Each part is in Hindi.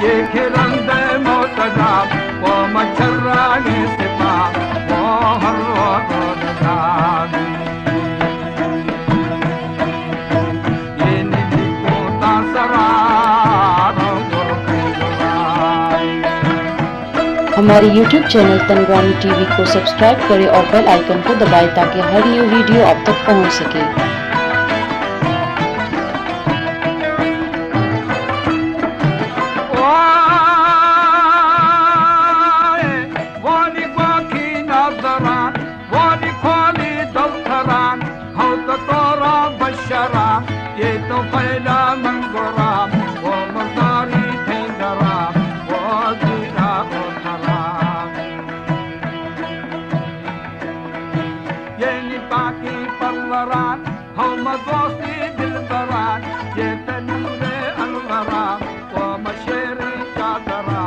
ये खिलंदे मोतदा वो मच्छरागे सिपा वो हर रोड दादी ये निधि को तासरा हमारे YouTube चैनल तनवानी टीवी को सब्सक्राइब करें और बेल आइकन को दबाएं ताकि हर न्यू वीडियो आप तक पहुंच सके। ये तो पहला मंगोरा वो मजारी ठेंगरा वो जीरा उठरा ये निपाकी परवरान हम दोस्ती दिलबरान ये तनूरे अलवरा वो मशेरी चादरा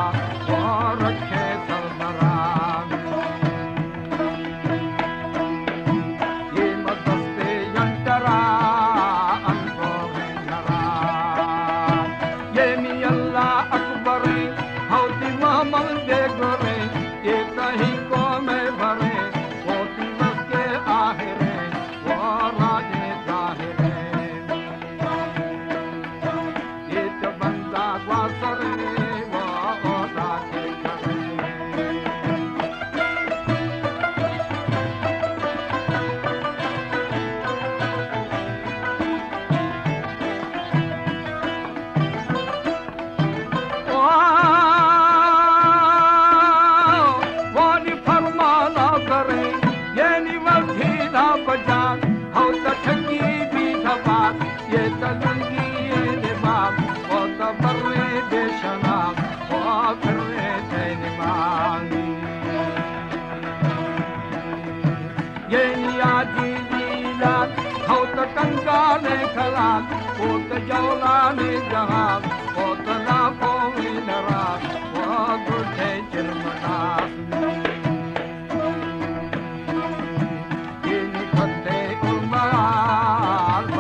वो रखे सलबरान ये मदस्ते यंतरा ये तलंगी ये बाप वो तबरे देशना वो फिरे तेनिमानी ये नियाजी लीला हो तो कंगाले खलाल वो तो जौलाने जहां वो तो लाखों मिलरा वो दूठे चिरमना ये निकलते उम्माल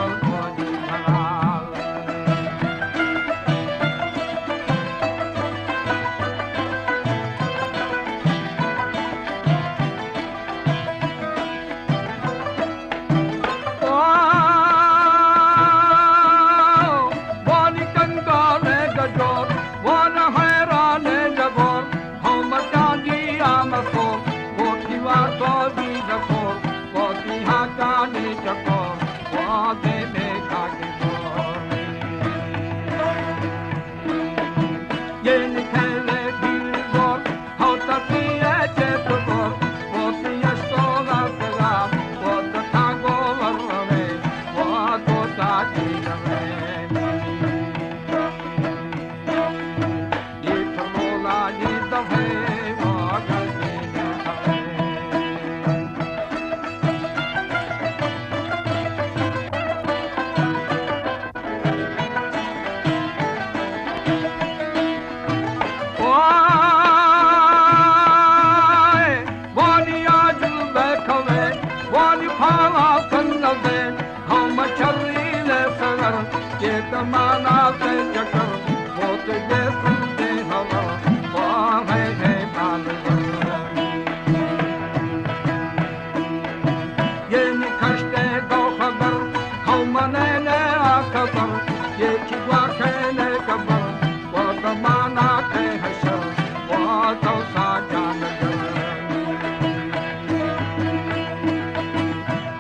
ये तमाना से जकर बहुत ये सुनते हवा वाह है बाल ये निकलते दो खबर हम मने ने खबर ये चिवा खेले खबर वो तमाना के हशर वो तो सा जान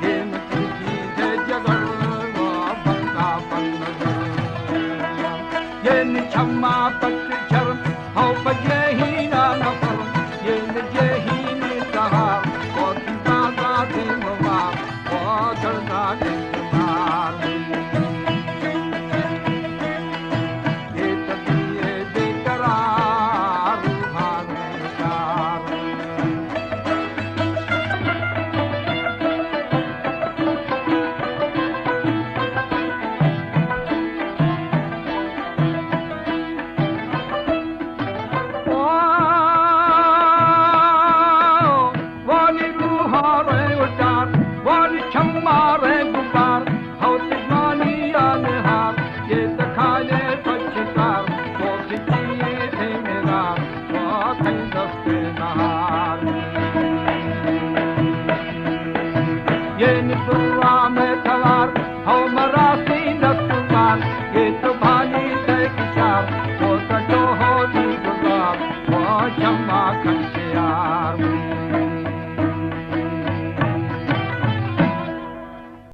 ये निकलती है जगर वो बंदा बंदा ये निचम्मा